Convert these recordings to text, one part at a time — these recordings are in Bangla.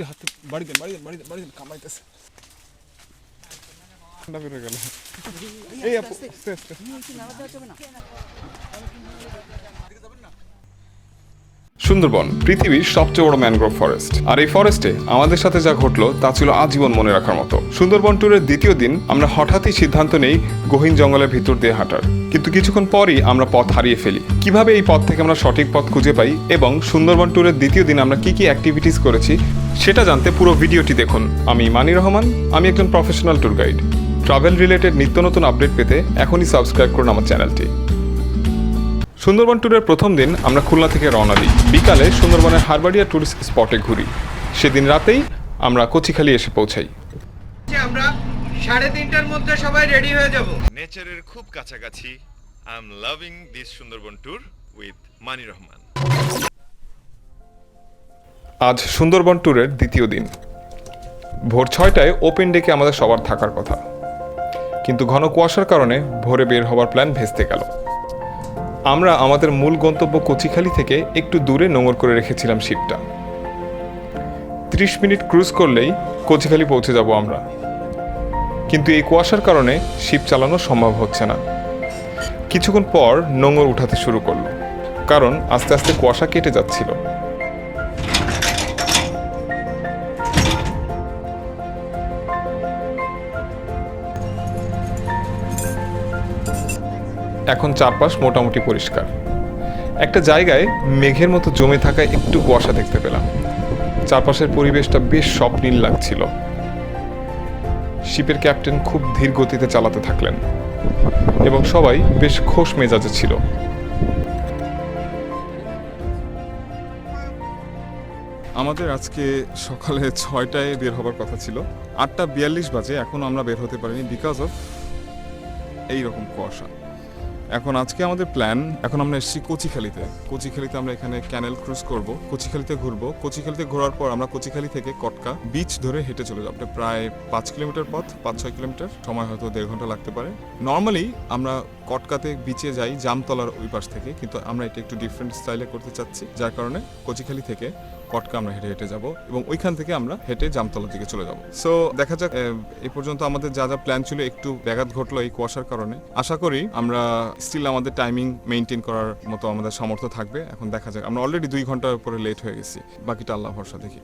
হাতে বাড়ি দেন কামাইতেছে ঠান্ডা বেরো গেল এই আপু আস্তে আস্তে সুন্দরবন পৃথিবীর সবচেয়ে বড় ম্যানগ্রোভ ফরেস্ট আর এই ফরেস্টে আমাদের সাথে যা ঘটলো তা ছিল আজীবন মনে রাখার মতো। সুন্দরবন ট্যুরের দ্বিতীয় দিন আমরা হঠাৎই সিদ্ধান্ত নেই গহীন জঙ্গলের ভিতর দিয়ে হাঁটার, কিন্তু কিছুক্ষণ পরই আমরা পথ হারিয়ে ফেলি। কিভাবে এই পথ থেকে আমরা সঠিক পথ খুঁজে পাই এবং সুন্দরবন ট্যুরের দ্বিতীয় দিন আমরা কি কি অ্যাক্টিভিটিস করেছি সেটা জানতে পুরো ভিডিওটি দেখুন। আমি মানি রহমান, আমি একজন professional tour guide. Travel related নিত্য নতুন আপডেট পেতে এখনই সাবস্ক্রাইব করুন আমার চ্যানেলটি। সুন্দরবন ট্যুরের প্রথম দিন আমরা খুলনা থেকে রওনা দিই। বিকালে সুন্দরবনের হারবাড়িয়া টুরিস্ট স্পটে ঘুরি। সেদিন রাতেই আমরা কচিখালি এসে পৌঁছাই। আমরা 3:30টার মধ্যে সবাই রেডি হয়ে যাব। নেচারের খুব কাছাকাছি। I am loving this Sundarban tour with মানি রহমান। আজ সুন্দরবন ট্যুরের দ্বিতীয় দিন। ভোর 6টায় ওপেন ডেকে আমাদের সবার থাকার কথা, কিন্তু ঘন কুয়াশার কারণে ভোরে বের হওয়ার প্ল্যান ভেস্তে গেল। আমরা আমাদের মূল গন্তব্য কচিখালি থেকে একটু দূরে নোঙর করে রেখেছিলাম শিপটা। 30 মিনিট ক্রুজ করলেই কচিখালি পৌঁছে যাব আমরা, কিন্তু এই কুয়াশার কারণে শিপ চালানো সম্ভব হচ্ছে না। কিছুক্ষণ পর নোঙর উঠাতে শুরু করলো, কারণ আস্তে আস্তে কুয়াশা কেটে যাচ্ছিল। এখন চারপাশ মোটামুটি পরিষ্কার। একটা জায়গায় মেঘের মতো জমে থাকায় একটু কুয়াশা দেখতে পেলাম। চারপাশের পরিবেশটা বেশ স্বপ্নীল লাগছিল। শিপের ক্যাপ্টেন খুব ধীর গতিতে চালাতে থাকলেন এবং সবাই বেশ খোশ মেজাজে ছিল। আমাদের আজকে সকালে 6টায় বের হবার কথা ছিল, 8:42 বাজে এখনো আমরা বের হতে পারিনি বিকজ অফ এইরকম কুয়াশা। এখন আজকে আমাদের প্ল্যান, এখন আমরা এসেছি কচিখালিতে আমরা এখানে ক্যানেল ক্রুজ করব, কচিখালিতে ঘুরবো। কচিখালিতে ঘোরার পর আমরা কচিখালি থেকে কটকা বিচ ধরে হেঁটে চলে যাবো। প্রায় 5 কিলোমিটার পথ, 5-6 কিলোমিটার, সময় হয়তো 1.5 ঘন্টা লাগতে পারে। নর্মালি আমরা কটকাতে বিচে যাই জামতলার ওই পাশ থেকে, কিন্তু আমরা এটা একটু ডিফারেন্ট স্টাইলে করতে চাচ্ছি, যার কারণে কচিখালি থেকে কটকা আমরা হেঁটে হেঁটে যাবো এবং ওইখান থেকে আমরা হেঁটে জামতলার দিকে চলে যাবো। সো দেখা যাক, এই পর্যন্ত আমাদের যা যা প্ল্যান ছিল একটু ব্যাঘাত ঘটলো এই কুয়াশার কারণে। আশা করি আমরা স্টিল আমাদের টাইমিং মেনটেন করার মতো আমাদের সামর্থ্য থাকবে। এখন দেখা যাক, আমরা অলরেডি 2 ঘন্টার উপরে লেট হয়ে গেছি, বাকিটা আল্লাহ ভরসা দেখি।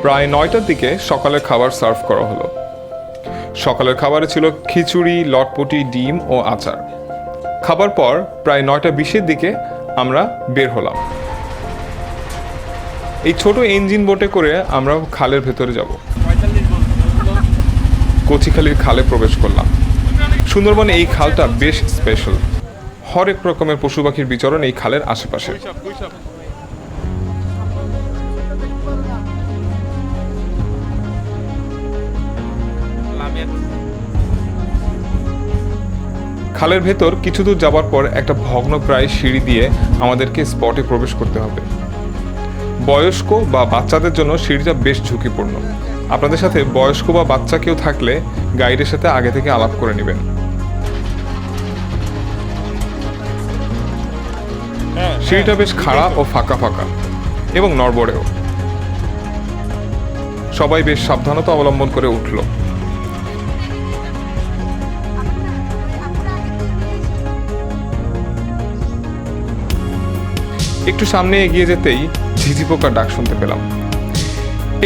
প্রায় 9টার দিকে সকালের খাবার সার্ভ করা হলো। সকালের খাবারে ছিল খিচুড়ি, লটপটি, ডিম ও আচার। খাবার পর প্রায় 9:20 দিকে আমরা বের হলাম। এই ছোট ইঞ্জিন বোটে করে আমরা খালের ভেতরে যাব। কচিখালির খালে প্রবেশ করলাম। সুন্দরবনে এই খালটা বেশ স্পেশাল। হরেক রকমের পশু পাখির বিচরণ এই খালের আশেপাশে। খালের ভেতর কিছু দূর যাবার পর একটা ভগ্নপ্রায় সিঁড়ি দিয়ে আমাদেরকে স্পটে প্রবেশ করতে হবে। বয়স্ক বা বাচ্চাদের জন্য সিঁড়িটা বেশ ঝুঁকিপূর্ণ। আপনাদের সাথে বয়স্ক বা বাচ্চা কেউ থাকলে গাইডের সাথে আগে থেকে আলাপ করে নেবেন। সিঁড়িটা বেশ খাড়া ও ফাঁকা ফাঁকা এবং নড়বড়েও। সবাই বেশ সাবধানতা অবলম্বন করে উঠল। একটু সামনে এগিয়ে যেতেই ঝিঝি পোকার ডাক শুনতে পেলাম।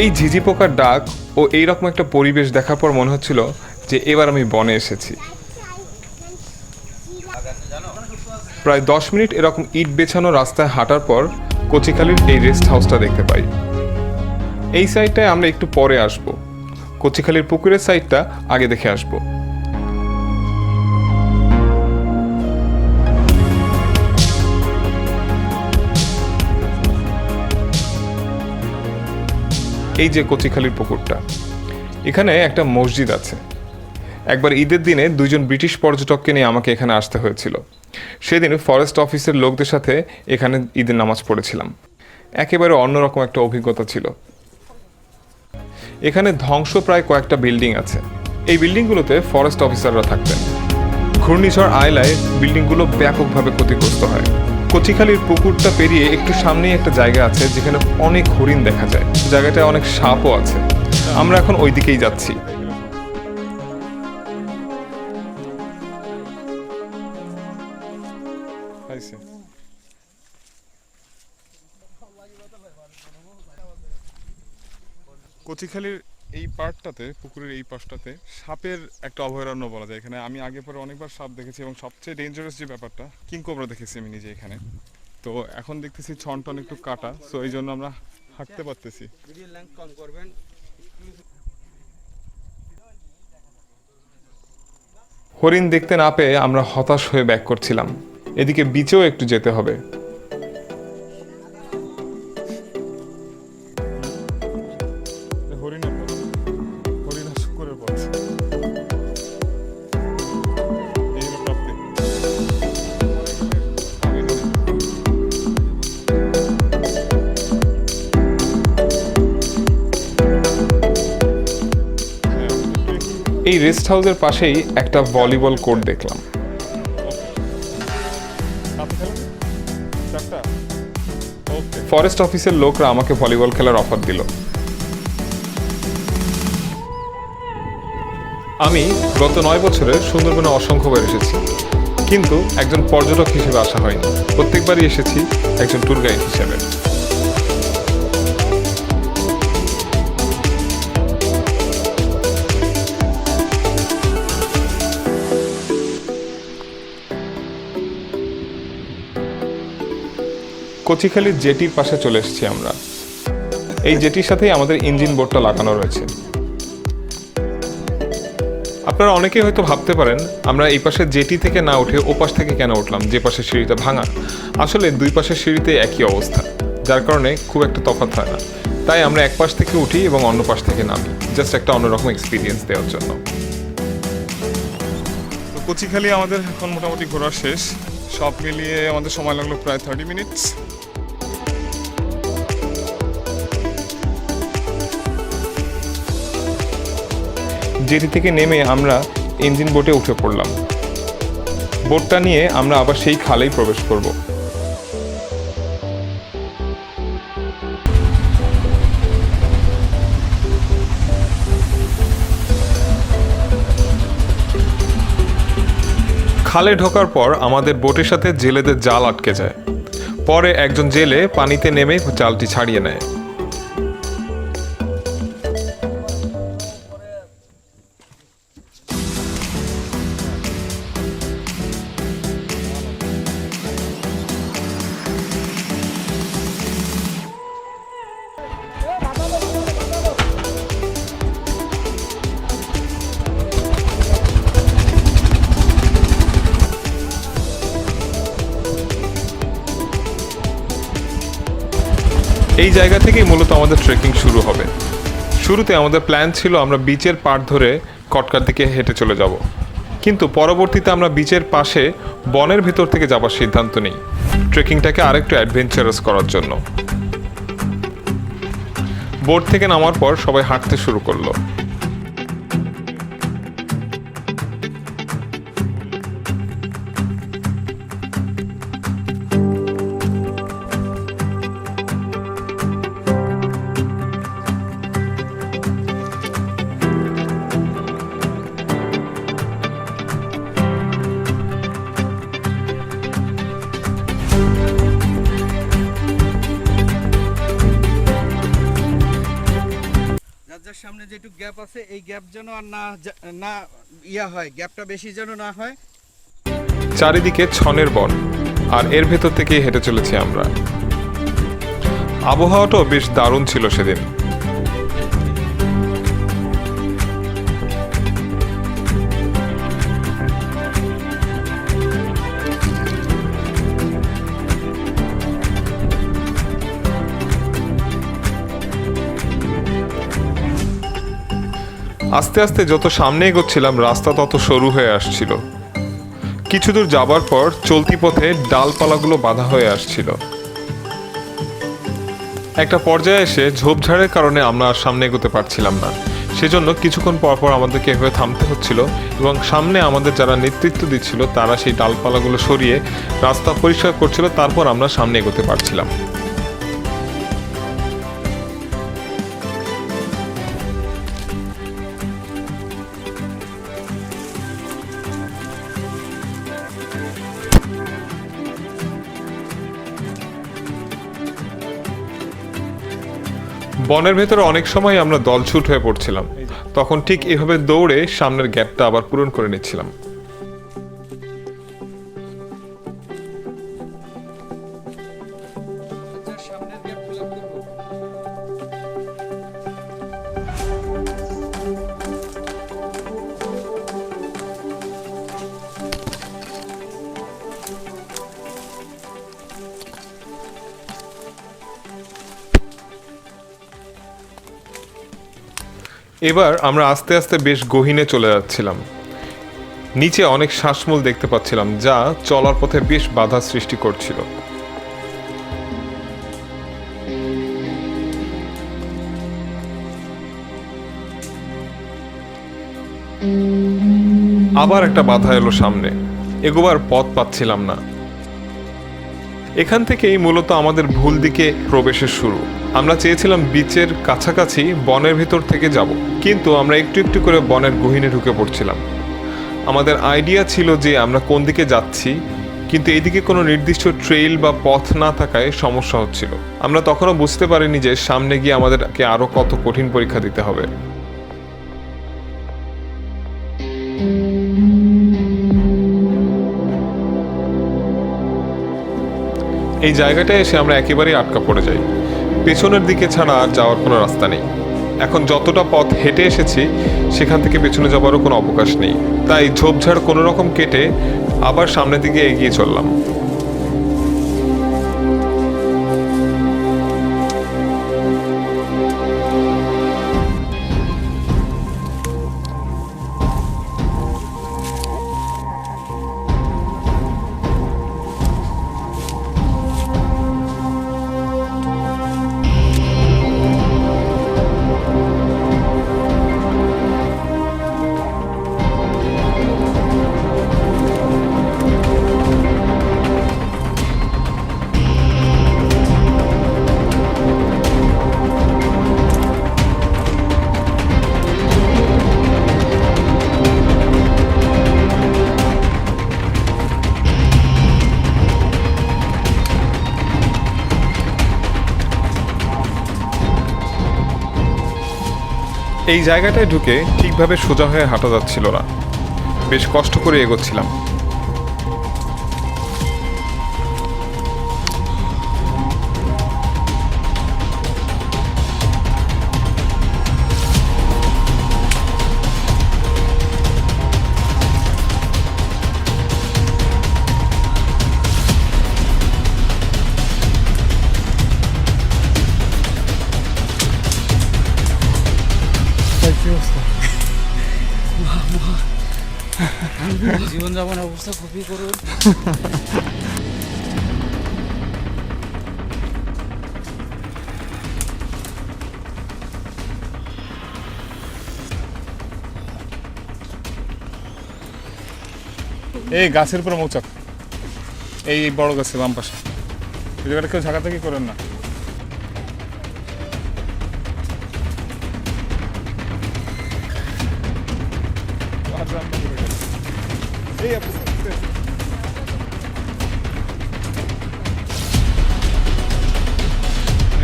এই ঝিঝি পোকার ডাক ও এইরকম একটা পরিবেশ দেখার পর মনে হচ্ছিল যে এবার আমি বনে এসেছি। প্রায় 10 মিনিট এরকম ইট বেছানো রাস্তায় হাঁটার পর কচিখালির এই রেস্ট হাউসটা দেখতে পাই। এই সাইডটায় আমরা একটু পরে আসব, কচিখালির পুকুরের সাইডটা আগে দেখে আসবো। এই যে কচিখালির পুকুরটা, এখানে একটা মসজিদ আছে। একবার ঈদের দিনে 2জন ব্রিটিশ পর্যটককে নিয়ে আমাকে এখানে আসতে হয়েছিল। সেদিন ফরেস্ট অফিসের লোকদের সাথে এখানে ঈদের নামাজ পড়েছিলাম। একেবারে অন্যরকম একটা অভিজ্ঞতা ছিল। এখানে ধ্বংস প্রায় কয়েকটা বিল্ডিং আছে। এই বিল্ডিংগুলোতে ফরেস্ট অফিসাররা থাকতেন। ঘূর্ণিঝড় আয়লায় বিল্ডিংগুলো ব্যাপকভাবে ক্ষতিগ্রস্ত হয়। কচিখালির পুকুরটা পেরিয়ে একটু সামনেই একটা জায়গা আছে যেখানে অনেক হরিণ দেখা যায়, জায়গাটায় অনেক সাপও আছে। আমরা এখন ওই দিকেই যাচ্ছি। কচিখালির এই পার্টটাতে, পুকুরের এই পাশটাতে সাপের একটা অভয়ারণ্য বলা যায়। এখানে আমি আগে পরে অনেকবার সাপ দেখেছি এবং সবচেয়ে ডেঞ্জারাস যে ব্যাপারটা, কিংকবরা দেখেছি আমি নিজে এখানে। তো এখন দেখতেছি ছন টন একটু কাটা, সো এই জন্য আমরা হাঁটতে পারতেছি। হরিণ দেখতে না পেয়ে আমরা হতাশ হয়ে ব্যাক করছিলাম। এদিকে বিচেও একটু যেতে হবে। এই রেস্ট হাউসের পাশেই একটা ভলিবল কোর্ট দেখলাম। ফরেস্ট অফিসের লোকরা আমাকে ভলিবল খেলার অফার দিল। আমি গত 9 বছরে সুন্দরবনে অসংখ্যবার এসেছি, কিন্তু একজন পর্যটক হিসেবে আসা হয়নি। প্রত্যেকবারই এসেছি একজন ট্যুর গাইড হিসেবে। কচিখালির জেটির পাশে চলে এসেছি আমরা। এই জেটির সাথেই আমাদের ইঞ্জিন বোর্ডটা লাগানো রয়েছে। আপনারা অনেকেই হয়তো ভাবতে পারেন আমরা এই পাশে জেটি থেকে না উঠে ও পাশ থেকে কেন উঠলাম, যে পাশের সিঁড়িটা ভাঙা। আসলে দুই পাশের সিঁড়িতে একই অবস্থা, যার কারণে খুব একটা তফাৎ হয় না। তাই আমরা এক পাশ থেকে উঠি এবং অন্য পাশ থেকে নামি, জাস্ট একটা অন্যরকম এক্সপিরিয়েন্স দেওয়ার জন্য। তো কচিখালি আমাদের এখন মোটামুটি ঘোরা শেষ। সব মিলিয়ে আমাদের সময় লাগলো প্রায় 30 মিনিটস। জেটি থেকে নেমে আমরা ইঞ্জিন বোটে উঠে পড়লাম। বোটটা নিয়ে আমরা আবার সেই খালেই প্রবেশ করব। খালে ঢোকার পর আমাদের বোটের সাথে জেলেদের জাল আটকে যায়। পরে একজন জেলে পানিতে নেমে জালটি ছাড়িয়ে নেয়। এই জায়গা থেকেই মূলত আমাদের ট্রেকিং শুরু হবে। শুরুতে আমাদের প্ল্যান ছিল আমরা বিচের পাড় ধরে কটকার দিকে হেঁটে চলে যাব, কিন্তু পরবর্তীতে আমরা বিচের পাশে বনের ভেতর থেকে যাবার সিদ্ধান্ত নিই, ট্রেকিংটাকে আরেকটু অ্যাডভেঞ্চারাস করার জন্য। বোট থেকে নামার পর সবাই হাঁটতে শুরু করলো। সামনে যেটুকু গ্যাপ আছে এই গ্যাপ যেন আর না ইয়া হয়, গ্যাপটা বেশি যেন না হয়। চারিদিকে ছনের বন, আর এর ভেতর থেকেই হেঁটে চলেছি আমরা। আবহাওয়াটাও বেশ দারুণ ছিল সেদিন। আস্তে আস্তে যত সামনে এগোচ্ছিলাম রাস্তা তত সরু হয়ে আসছিল। কিছু দূর যাবার পর চলতি পথে ডালপালাগুলো বাঁধা হয়ে আসছিল। একটা পর্যায়ে এসে ঝোপঝাড়ের কারণে আমরা আর সামনে এগোতে পারছিলাম না। সেজন্য কিছুক্ষণ পর পর আমাদেরকে এভাবে থামতে হচ্ছিল এবং সামনে আমাদের যারা নেতৃত্ব দিচ্ছিল তারা সেই ডালপালাগুলো সরিয়ে রাস্তা পরিষ্কার করছিল, তারপর আমরা সামনে এগোতে পারছিলাম। বনের ভেতরে অনেক সময় আমরা দলছুট হয়ে পড়ছিলাম, তখন ঠিক এভাবে দৌড়ে সামনের গ্যাপটা আবার পূরণ করে নিচ্ছিলাম। সামনের গ্যাপ ফিল আপ করবো। এবার আমরা আস্তে আস্তে বেশ গহীনে চলে যাচ্ছিলাম। নিচে অনেক শ্বাসমূল দেখতে পাচ্ছিলাম, যা চলার পথে বেশ বাধা সৃষ্টি করছিল। আবার একটা বাধা এলো সামনে, এগোবার পথ পাচ্ছিলাম না। এখান থেকেই মূলত আমাদের ভুল দিকে প্রবেশের শুরু। আমরা চেয়েছিলাম বিচের কাছাকাছি বনের ভিতর থেকে যাব, কিন্তু আমরা একটু একটু করে বনের গহীনে ঢুকে পড়ছিলাম। আমাদের আইডিয়া ছিল যে আমরা কোন দিকে যাচ্ছি, কিন্তু এদিকে কোনো নির্দিষ্ট ট্রেইল বা পথ না থাকায় সমস্যা হচ্ছিল। আমরা তখনও বুঝতে পারিনি যে সামনে গিয়ে আমাদেরকে আরও কত কঠিন পরীক্ষা দিতে হবে। এই জায়গাটায় এসে আমরা একেবারেই আটকা পড়ে যাই। পেছনের দিকে ছাড়া আর যাওয়ার কোনো রাস্তা নেই। এখন যতটা পথ হেঁটে এসেছি সেখান থেকে পেছনে যাবারও কোনো অবকাশ নেই, তাই ঝোপঝাড় কোনো রকম কেটে আবার সামনের দিকে এগিয়ে চললাম। এই জায়গাটায় ঢুকে ঠিকভাবে সোজা হয়ে হাঁটা যাচ্ছিল না, বেশ কষ্ট করে এগোচ্ছিলাম। জীবনযাপন অবস্থা খুবই করুন। এই গাছের উপরে মৌচাক, এই বড় গাছের বাম পাশে। এই জায়গাটা কেউ ঝাঁকাঝাঁকি করেন না।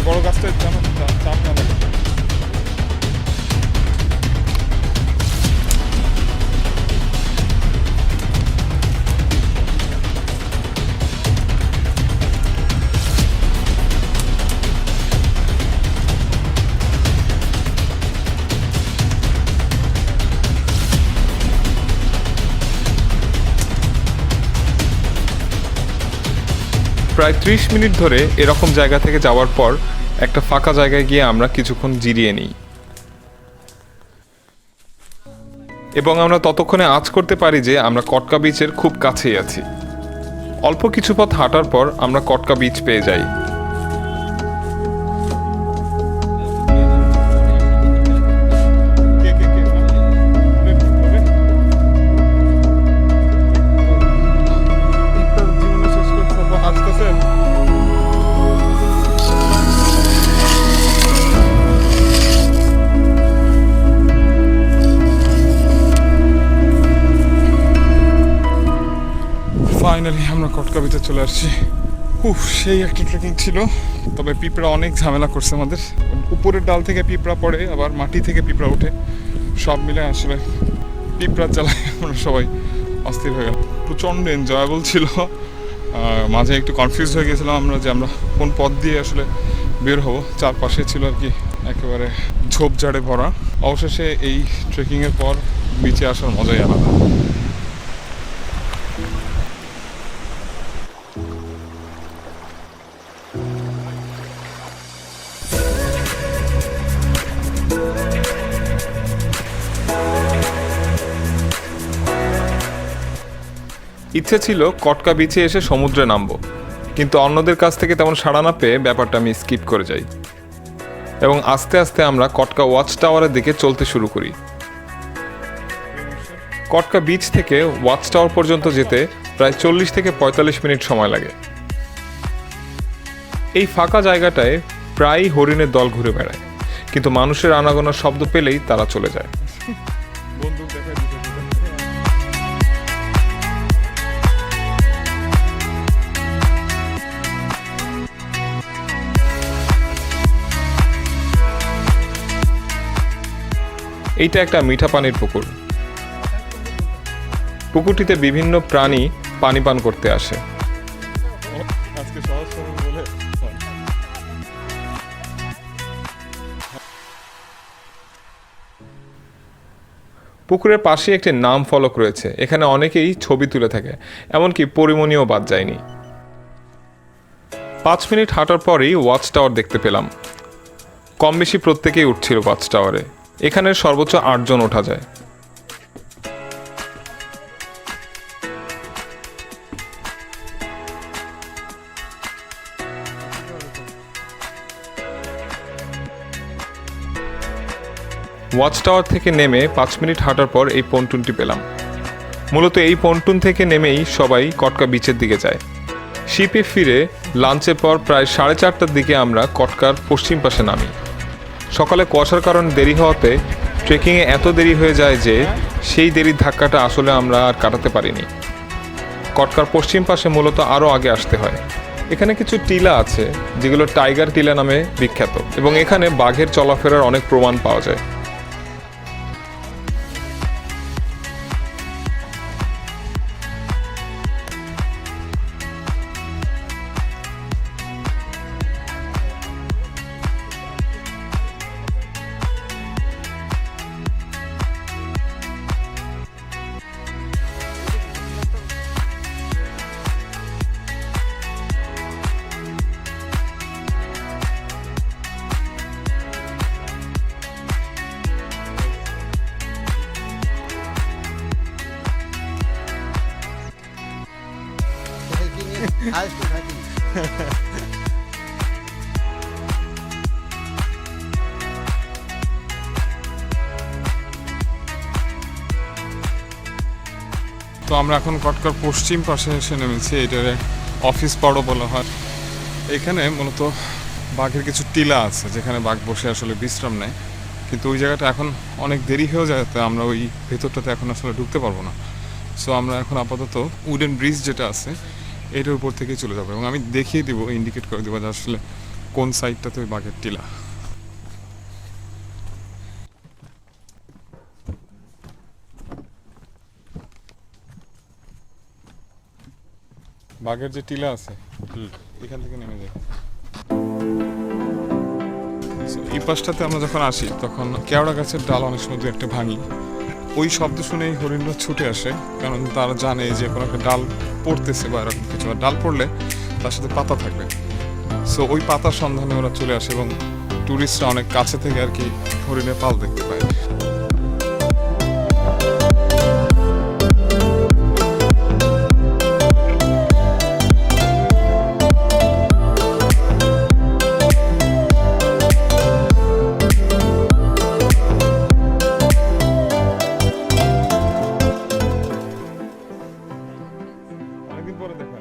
বড় গাছটা চাপ না লাগে। প্রায় 30 মিনিট ধরে এরকম জায়গা থেকে যাওয়ার পর একটা ফাঁকা জায়গায় গিয়ে আমরা কিছুক্ষণ জিরিয়ে নিই এবং আমরা ততক্ষণে আঁচ করতে পারি যে আমরা কটকা বিচের খুব কাছেই আছি। অল্প কিছু পথ হাঁটার পর আমরা কটকা বিচ পেয়ে যাই। কটকা বিচে চলে আসছি। সেই একটা ট্রেকিং ছিল, তবে পিঁপড়া অনেক ঝামেলা করছে আমাদের। উপরের ডাল থেকে পিঁপড়া পড়ে, আবার মাটি থেকে পিঁপড়া ওঠে, সব মিলে আসলে পিঁপড়ার জ্বালায় আমরা সবাই অস্থির হয়ে গেল। প্রচণ্ড এনজয়েবল ছিল। মাঝে একটু কনফিউজ হয়ে গেছিলাম আমরা যে আমরা কোন পথ দিয়ে আসলে বের হব। চারপাশে ছিল আর কি একেবারে ঝোপঝাড়ে ভরা। অবশেষে এই ট্রেকিংয়ের পর বিচে আসার মজাই আলাদা। ইচ্ছে ছিল কটকা বিচে এসে সমুদ্রে নামবো, কিন্তু অন্যদের কাছ থেকে তেমন সাড়া না পেয়ে ব্যাপারটা আমি স্কিপ করে যাই এবং আস্তে আস্তে আমরা কটকা ওয়াচ টাওয়ারের দিকে চলতে শুরু করি। কটকা বিচ থেকে ওয়াচ টাওয়ার পর্যন্ত যেতে প্রায় 40 থেকে 45 মিনিট সময় লাগে। এই ফাঁকা জায়গাটায় প্রায়ই হরিণের দল ঘুরে বেড়ায়, কিন্তু মানুষের আনাগোনার শব্দ পেলেই তারা চলে যায়। এইটা একটা মিঠা পানির পুকুর। পুকুরটিতে বিভিন্ন প্রাণী পানি পান করতে আসে। আজকে সহজ সরল বলে পুকুরের পাশে একটি নাম ফলক রয়েছে, এখানে অনেকেই ছবি তুলে থাকে, এমনকি পরিমণিও বাদ যায়নি। 5 মিনিট হাঁটার পরেই ওয়াচ টাওয়ার দেখতে পেলাম। কম বেশি প্রত্যেকেই উঠছিল ওয়াচ টাওয়ারে। এখানে সর্বোচ্চ 8 জন ওঠা যায়। ওয়াচ টাওয়ার থেকে নেমে 5 মিনিট হাঁটার পর এই পন্টুনটি পেলাম। মূলত এই পন্টুন থেকে নেমেই সবাই কটকা বিচের দিকে যায়। শিপে ফিরে লাঞ্চের পর প্রায় 4:30টার দিকে আমরা কটকার পশ্চিম পাশে নামি। সকালে কুয়াশার কারণে দেরি হওয়াতে ট্রেকিংয়ে এত দেরি হয়ে যায় যে সেই দেরির ধাক্কাটা আসলে আমরা আর কাটাতে পারিনি। কটকার পশ্চিম পাশে মূলত আরও আগে আসতে হয়। এখানে কিছু টিলা আছে যেগুলো টাইগার টিলা নামে বিখ্যাত, এবং এখানে বাঘের চলাফেরার অনেক প্রমাণ পাওয়া যায়। তো আমরা এখন কটকার পশ্চিম পাশে এসে নেমেছি। এটারে অফিস পাড়ও বলা হয়। এখানে মূলত বাঘের কিছু টিলা আছে যেখানে বাঘ বসে আসলে বিশ্রাম নেয়, কিন্তু ওই জায়গাটা এখন অনেক দেরি হয়ে যায়, তো আমরা ওই ভেতরটাতে এখন আসলে ঢুকতে পারবো না। সো আমরা এখন আপাতত উডেন ব্রিজ যেটা আছে এটার উপর থেকেই চলে যাবো, এবং আমি দেখিয়ে দিব, ইন্ডিকেট করে দেবো যে আসলে কোন সাইডটাতে ওই বাঘের টিলা। বাঘের যে টিলা আছে এখান থেকে নেমে যায়। এই পাশটাতে আমরা যখন আসি তখন কেওড়া গাছের ডাল অনেক সময় দু একটা ভাঙি, ওই শব্দ শুনেই হরিণরা ছুটে আসে, কারণ তারা জানে যে কোনো একটা ডাল পড়তেছে বা এরকম কিছু, আর ডাল পড়লে তার সাথে পাতা থাকবে। সো ওই পাতার সন্ধানে ওরা চলে আসে, এবং টুরিস্টরা অনেক কাছে থেকে আর কি হরিণের পাল দেখতে পায়। অনেকদিন পরে দেখা।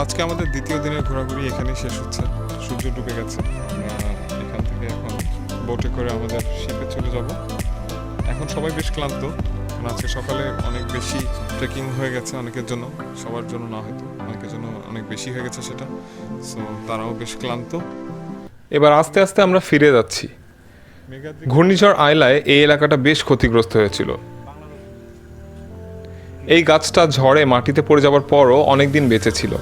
আজকে আমাদের দ্বিতীয় দিনের ঘোরাঘুরি এখানেই শেষ হচ্ছে। সূর্য ডুবে গেছে। আমরা এখান থেকে এখন বোটে করে আমাদের শিপে চলে যাব। এখন সবাই বেশ ক্লান্ত, কারণ আজকে সকালে অনেক বেশি ট্রেকিং হয়ে গেছে অনেকের জন্য, সবার জন্য না হয়তো, অনেকের জন্য অনেক বেশি হয়ে গেছে সেটা। সো তারাও বেশ ক্লান্ত। এবার আস্তে আস্তে আমরা ফিরে যাচ্ছি। ঘূর্ণিঝড় আয়লায় এই এলাকাটা বেশ ক্ষতিগ্রস্ত হয়েছিল। এই গাছটা ঝড়ে মাটিতে পড়ে যাওয়ার পরও অনেক দিন বেঁচে ছিল।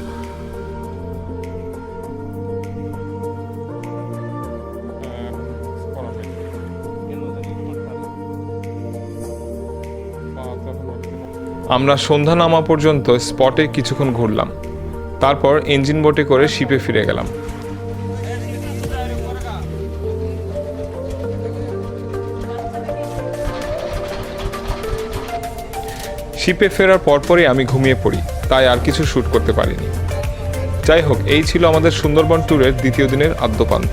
আমরা সন্ধ্যা নামা পর্যন্ত স্পটে কিছুক্ষণ ঘুরলাম, তারপর ইঞ্জিন বোটে করে শিপে ফিরে গেলাম। শিপে ফেরার পরপরই আমি ঘুমিয়ে পড়ি, তাই আর কিছু শ্যুট করতে পারিনি। যাই হোক, এই ছিল আমাদের সুন্দরবন ট্যুরের দ্বিতীয় দিনের আদ্যপান্ত।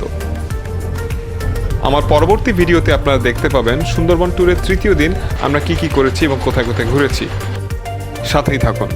আমার পরবর্তী ভিডিওতে আপনারা দেখতে পাবেন সুন্দরবন ট্যুরের তৃতীয় দিন আমরা কি কি করেছি এবং কোথায় কোথায় ঘুরেছি। সাথেই থাকুন।